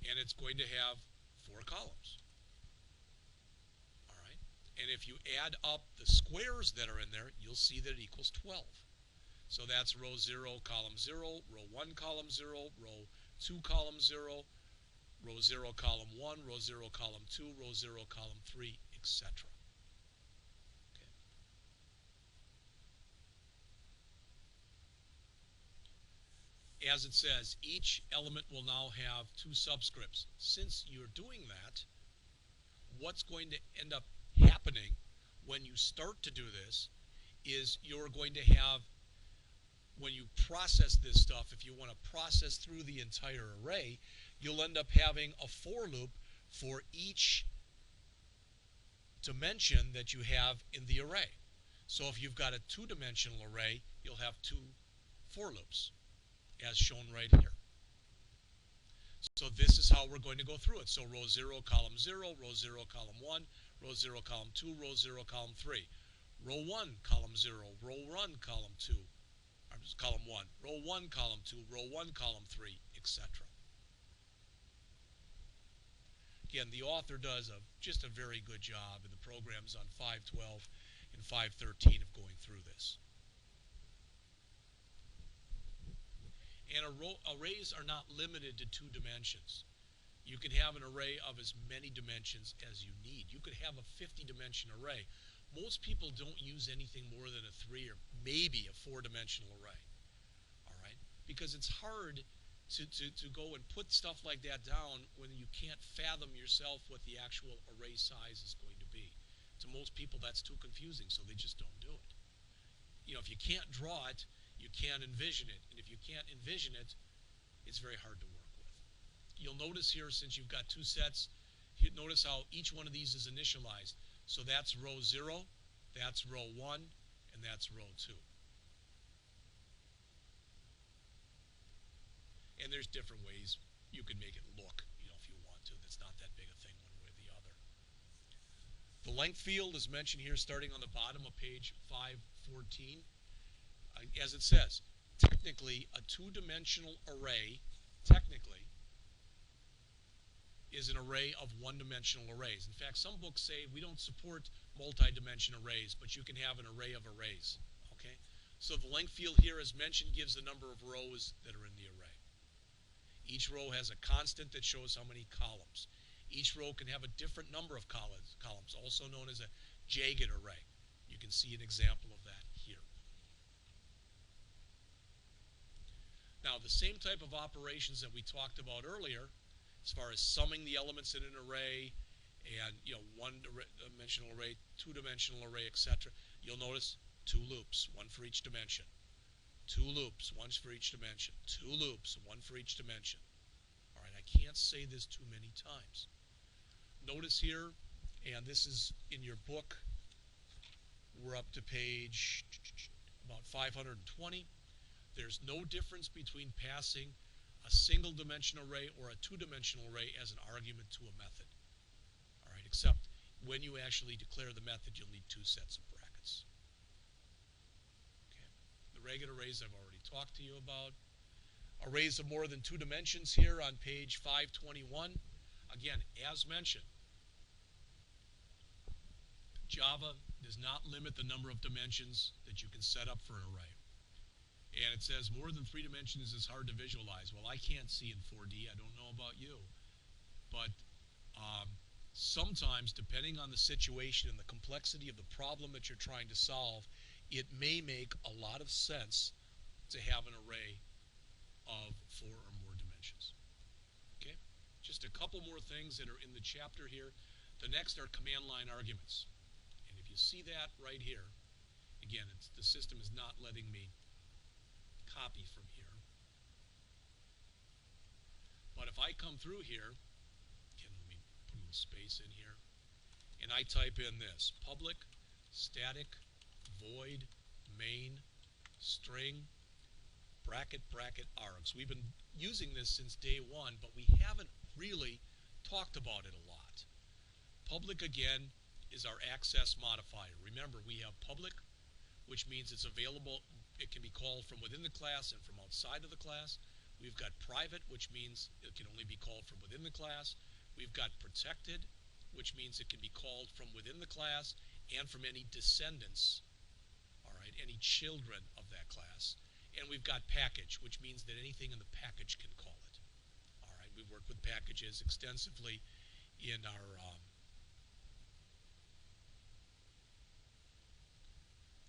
and it's going to have 4 columns. All right, and if you add up the squares that are in there, you'll see that it equals 12. So that's row 0, column 0, row 1, column 0, row 2, column 0, row 0, column 1, row 0, column 2, row 0, column 3, etc. Okay. As it says, each element will now have 2 subscripts. Since you're doing that, what's going to end up happening when you start to do this is you're going to have, when you process this stuff, if you want to process through the entire array, you'll end up having a for loop for each dimension that you have in the array. So if you've got a 2-dimensional array, you'll have 2 for loops, as shown right here. So this is how we're going to go through it. So row 0, column 0, row 0, column 1, row 0, column 2, row 0, column 3. Row 1, column 0, row 1, column 2, column 1, row 1, column 2, row 1, column 3, etc. Again, the author does just a very good job in the programs on 512 and 513 of going through this. And arrays are not limited to 2 dimensions. You can have an array of as many dimensions as you need. You could have a 50-dimension array. Most people don't use anything more than a 3 or maybe a 4-dimensional array. All right? Because it's hard to go and put stuff like that down when you can't fathom yourself what the actual array size is going to be. To most people, that's too confusing, so they just don't do it. You know, if you can't draw it, you can't envision it. And if you can't envision it, it's very hard to work with. You'll notice here, since you've got 2 sets, notice how each one of these is initialized. So that's row 0, that's row 1, and that's row 2. And there's different ways you can make it look, you know, if you want to. That's not that big a thing one way or the other. The length field is mentioned here starting on the bottom of page 514. As it says, technically a 2-dimensional array, is an array of 1-dimensional arrays. In fact, some books say we don't support multi-dimension arrays, but you can have an array of arrays. Okay? So the length field here, as mentioned, gives the number of rows that are in the array. Each row has a constant that shows how many columns. Each row can have a different number of columns, also known as a jagged array. You can see an example of that here. Now, the same type of operations that we talked about earlier, as far as summing the elements in an array, and 1-dimensional array, 2-dimensional array, etc., you'll notice 2 loops, 1 for each dimension. 2 loops, 1 for each dimension. 2 loops, 1 for each dimension. All right, can't say this too many times. Notice here, and this is in your book, we're up to page about 520. There's no difference between passing a single-dimensional array or a two-dimensional array as an argument to a method. All right, except when you actually declare the method, you'll need two sets of brackets. Okay. The regular arrays I've already talked to you about. Arrays of more than two dimensions here on page 521. Again, as mentioned, Java does not limit the number of dimensions that you can set up for an array. And it says more than 3 dimensions is hard to visualize. Well, I can't see in 4D. I don't know about you. But sometimes, depending on the situation and the complexity of the problem that you're trying to solve, it may make a lot of sense to have an array of 4 or more dimensions. Okay? Just a couple more things that are in the chapter here. The next are command line arguments. And if you see that right here, again, the system is not letting me copy from here. But if I come through here, again, let me put a little space in here, and I type in this, public static void main string bracket bracket args. We've been using this since day one, but we haven't really talked about it a lot. Public, again, is our access modifier. Remember, we have public, which means it's available. It can be called from within the class and from outside of the class. We've got private, which means it can only be called from within the class. We've got protected, which means it can be called from within the class and from any descendants, all right, any children of that class. And we've got package, which means that anything in the package can call it. All right, we've worked with packages extensively in our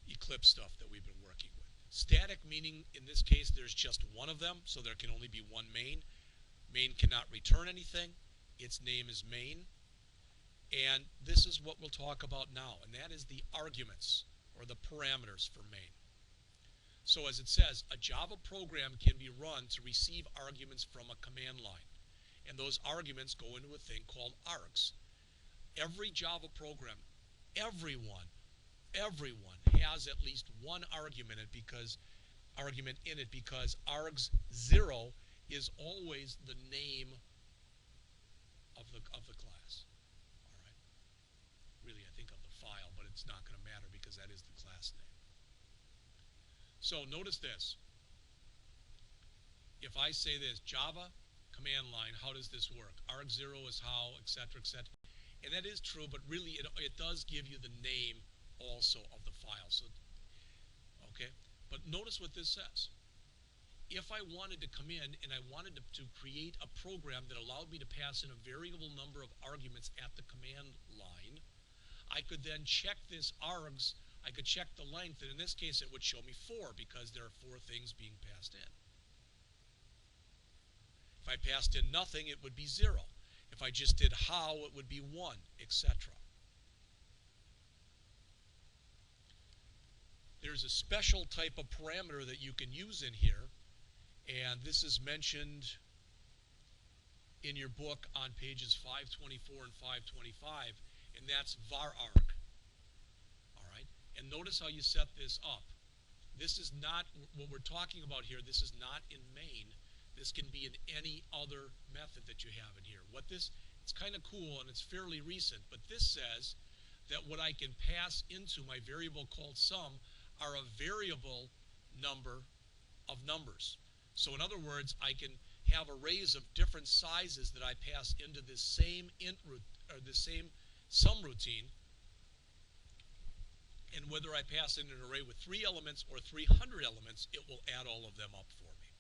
Eclipse stuff that we've been working with. Static meaning, in this case, there's just one of them, so there can only be one main. Main cannot return anything. Its name is main. And this is what we'll talk about now, and that is the arguments, or the parameters for main. So as it says, a Java program can be run to receive arguments from a command line. And those arguments go into a thing called args. Every Java program, everyone has at least one argument in it because args0 is always the name of the class. All right. Really, I think of the file, but it's not going to matter because that is the class name. So notice this. If I say this, Java command line, how does this work? arg0 is how, etc., etc. And that is true, but really it does give you the name also of the file. So, okay, but notice what this says. If I wanted to come in and I wanted to create a program that allowed me to pass in a variable number of arguments at the command line, I could then check this args. I could check the length, and in this case it would show me 4 because there are 4 things being passed in. If I passed in nothing, it would be 0. If I just did how, it would be 1, etc. There's a special type of parameter that you can use in here, and this is mentioned in your book on pages 524 and 525, and that's vararg. All right, and notice how you set this up. This is not what we're talking about here. This is not in main. This can be in any other method that you have in here. It's kind of cool and it's fairly recent, but this says that what I can pass into my variable called sum are a variable number of numbers. So in other words, I can have arrays of different sizes that I pass into this same sum routine, and whether I pass in an array with 3 elements or 300 elements, it will add all of them up for me.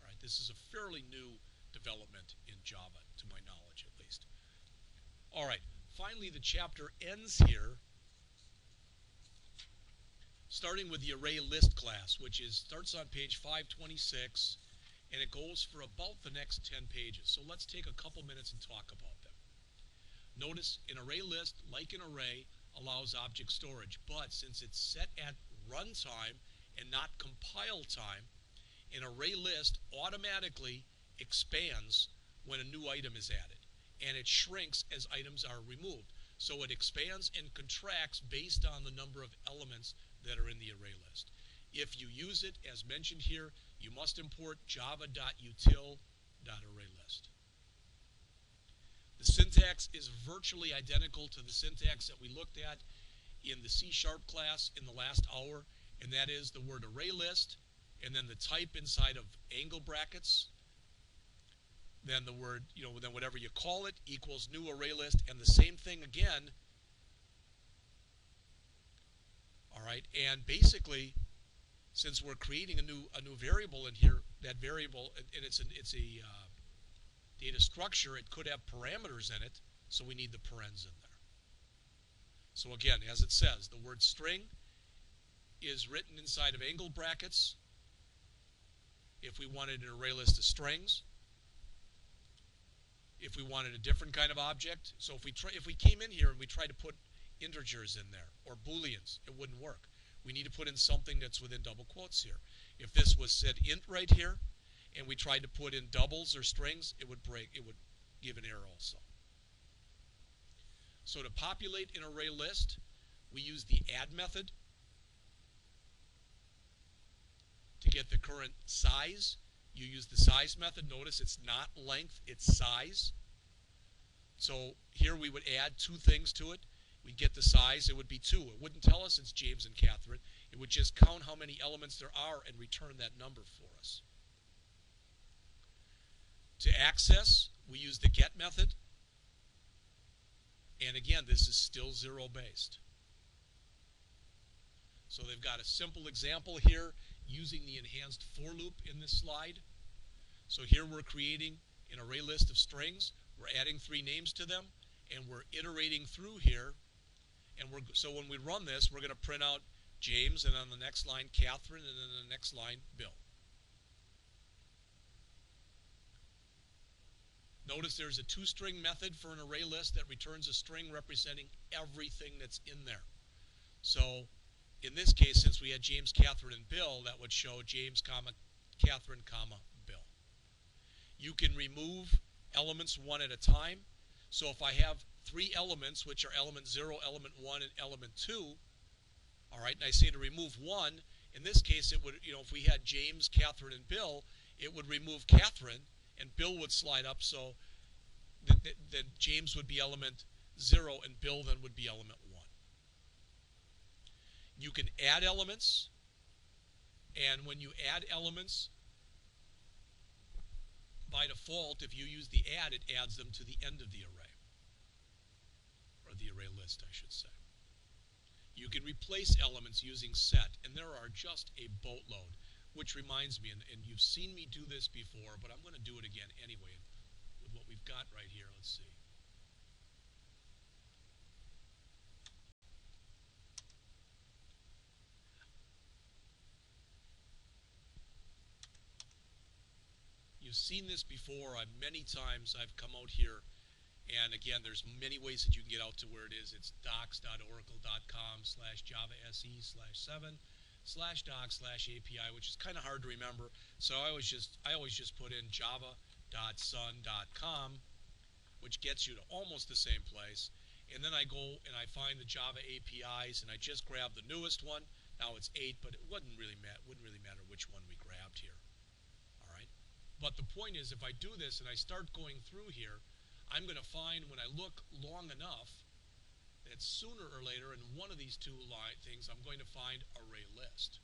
All right, this is a fairly new development in Java, to my knowledge at least. All right, finally the chapter ends here starting with the ArrayList class, which starts on page 526, and it goes for about the next 10 pages. So let's take a couple minutes and talk about them. Notice an ArrayList, like an array, allows object storage, but since it's set at runtime and not compile time, an ArrayList automatically expands when a new item is added, and it shrinks as items are removed. So it expands and contracts based on the number of elements that are in the array list. If you use it, as mentioned here, you must import java.util.ArrayList. The syntax is virtually identical to the syntax that we looked at in the C# class in the last hour, and that is the word ArrayList, and then the type inside of angle brackets, then the word, then whatever you call it equals new ArrayList, and the same thing again. All right, and basically, since we're creating a new variable in here, that variable, and it's a data structure, it could have parameters in it, so we need the parens in there. So again, as it says, the word string is written inside of angle brackets if we wanted an array list of strings. If we wanted a different kind of object, so if we came in here and we tried to put integers in there or booleans, it wouldn't work. We need to put in something that's within double quotes here. If this was said int right here, and we tried to put in doubles or strings, it would break. It would give an error also. So to populate an array list, we use the add method to get the current size. You use the size method. Notice it's not length, it's size. So here we would add two things to it. We'd get the size, it would be 2. It wouldn't tell us it's James and Catherine. It would just count how many elements there are and return that number for us. To access, we use the get method. And again, this is still 0 based. So they've got a simple example here using the enhanced for loop in this slide. So here we're creating an array list of strings. We're adding 3 names to them, and we're iterating through here. And so when we run this, we're going to print out James, and on the next line Catherine, and then on the next line Bill. Notice there's a toString method for an array list that returns a string representing everything that's in there. So in this case, since we had James, Catherine, and Bill, that would show James, Catherine, Bill. You can remove elements one at a time. So if I have 3 elements, which are element 0, element 1, and element 2, all right, and I say to remove 1, in this case it would, if we had James, Catherine, and Bill, it would remove Catherine, and Bill would slide up, so then James would be element 0, and Bill then would be element 1. You can add elements, and when you add elements, by default, if you use the add, it adds them to the end of the array. Or the array list, I should say. You can replace elements using set, and there are just a boatload. Which reminds me, and you've seen me do this before, but I'm going to do it again anyway with what we've got right here. Let's see. You've seen this before. Many times I've come out here, and again, there's many ways that you can get out to where it is. It's docs.oracle.com/java.se/7/doc/API, which is kind of hard to remember. So I always just put in java.sun.com, which gets you to almost the same place. And then I go and I find the Java APIs, and I just grab the newest one. Now it's 8, but it wouldn't really matter which one we grabbed here. All right. But the point is, if I do this and I start going through here, I'm going to find, when I look long enough, that sooner or later in one of these 2 things, I'm going to find array list.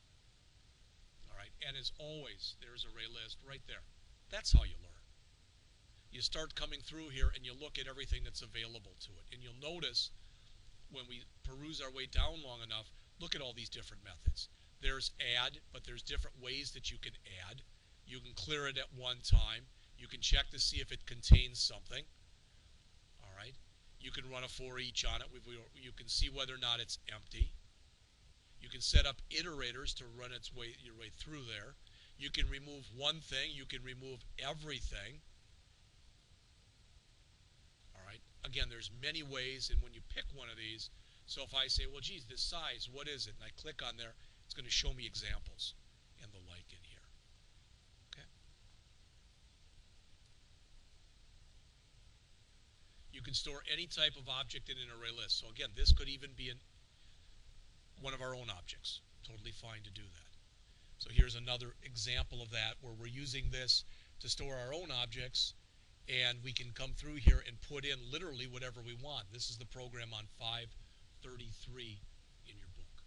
All right, and as always, there's array list right there. That's how you learn. You start coming through here and you look at everything that's available to it. And you'll notice when we peruse our way down long enough, look at all these different methods. There's add, but there's different ways that you can add. You can clear it at one time. You can check to see if it contains something. All right. You can run a for each on it. You can see whether or not it's empty. You can set up iterators to run your way through there. You can remove one thing. You can remove everything. All right. Again, there's many ways, and when you pick one of these, so if I say, well, geez, this size, what is it? And I click on there, it's going to show me examples and the like in here. Okay. You can store any type of object in an array list. So again, this could even be one of our own objects. Totally fine to do that. So here's another example of that where we're using this to store our own objects, and we can come through here and put in literally whatever we want. This is the program on 533 in your book.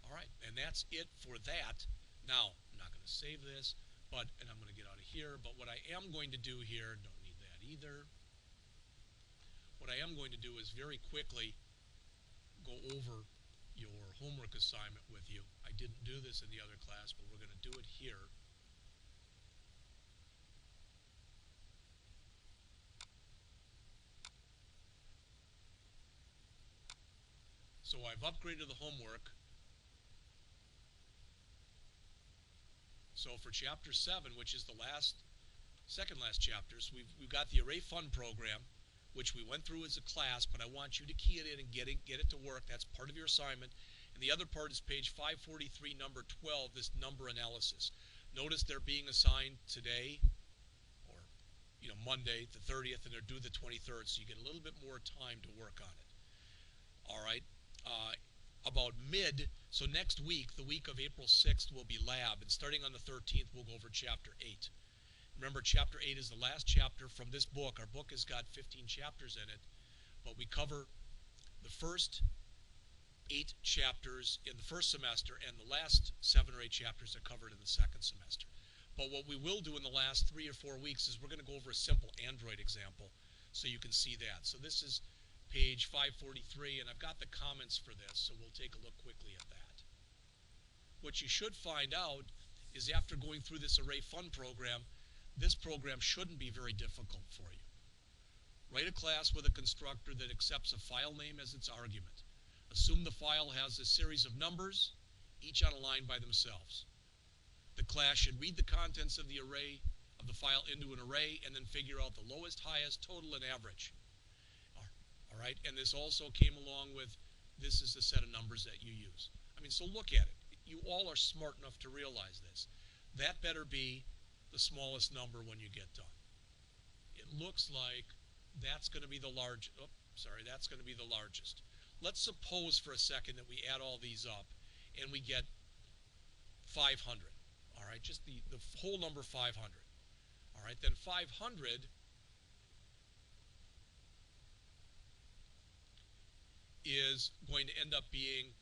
All right, and that's it for that. Now, I'm not going to save this, and I'm going to get out of here, but what I am going to do here, don't need that either. What I am going to do is very quickly go over your homework assignment with you. I didn't do this in the other class, but we're going to do it here. So I've upgraded the homework. So for Chapter 7, which is the second last chapters, we've got the Array Fun program, which we went through as a class, but I want you to key it in and get it to work. That's part of your assignment. And the other part is page 543, number 12, this number analysis. Notice they're being assigned today, or Monday the 30th, and they're due the 23rd, so you get a little bit more time to work on it. All right. About so next week, the week of April 6th, will be lab, and starting on the 13th, we'll go over Chapter 8. Remember, Chapter 8 is the last chapter from this book. Our book has got 15 chapters in it, but we cover the first 8 chapters in the first semester, and the last 7 or 8 chapters are covered in the second semester. But what we will do in the last 3 or 4 weeks is we're going to go over a simple Android example so you can see that. So this is page 543, and I've got the comments for this, so we'll take a look quickly at that. What you should find out is after going through this Array Fun program, this program shouldn't be very difficult for you. Write a class with a constructor that accepts a file name as its argument. Assume the file has a series of numbers, each on a line by themselves. The class should read the contents of the array of the file into an array and then figure out the lowest, highest, total, and average. All right, and this also came along with, this is the set of numbers that you use. I mean, so look at it. You all are smart enough to realize this. That better be the smallest number when you get done. It looks like that's going to be the that's going to be the largest. Let's suppose for a second that we add all these up and we get 500. All right, just the whole number 500. All right, then 500 is going to end up being,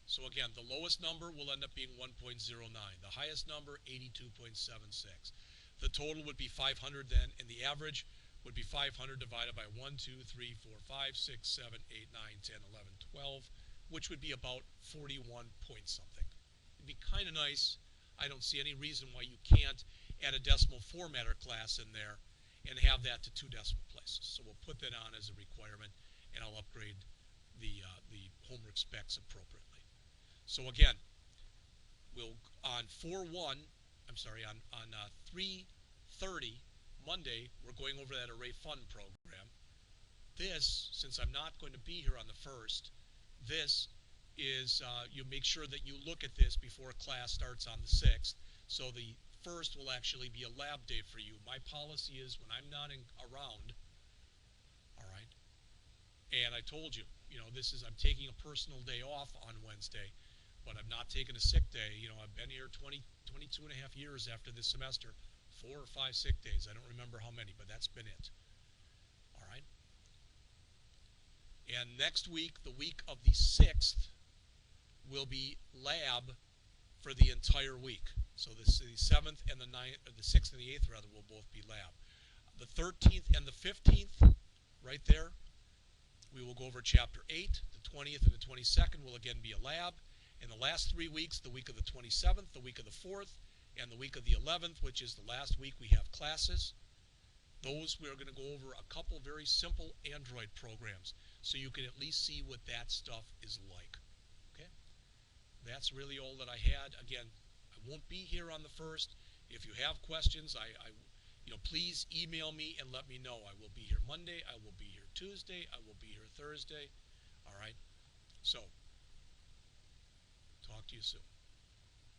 so again, the lowest number will end up being 1.09. The highest number, 82.76. The total would be 500 then, and the average would be 500 divided by 1, 2, 3, 4, 5, 6, 7, 8, 9, 10, 11, 12, which would be about 41 point something. It'd be kind of nice. I don't see any reason why you can't add a decimal formatter class in there and have that to 2 decimal places. So we'll put that on as a requirement, and I'll upgrade the homework specs appropriately. So again, we'll on 3:30 Monday, we're going over that Array Fun program. This, since I'm not going to be here on the 1st, this is, you make sure that you look at this before class starts on the 6th. So the 1st will actually be a lab day for you. My policy is when I'm not around, all right, and I told you, I'm taking a personal day off on Wednesday, but I'm not taking a sick day. I've been here 22 and a half years after this semester, 4 or 5 sick days. I don't remember how many, but that's been it. All right. And next week, the week of the 6th, will be lab for the entire week. So the 7th and the 9th, or the 6th and the 8th rather, will both be lab. The 13th and the 15th, right there, we will go over Chapter 8. The 20th and the 22nd will again be a lab. In the last 3 weeks, the week of the 27th, the week of the 4th, and the week of the 11th, which is the last week we have classes, those we are going to go over a couple very simple Android programs so you can at least see what that stuff is like. Okay? That's really all that I had. Again, I won't be here on the 1st. If you have questions, please email me and let me know. I will be here Monday. I will be here Tuesday. I will be here Thursday. All right? So, talk to you soon.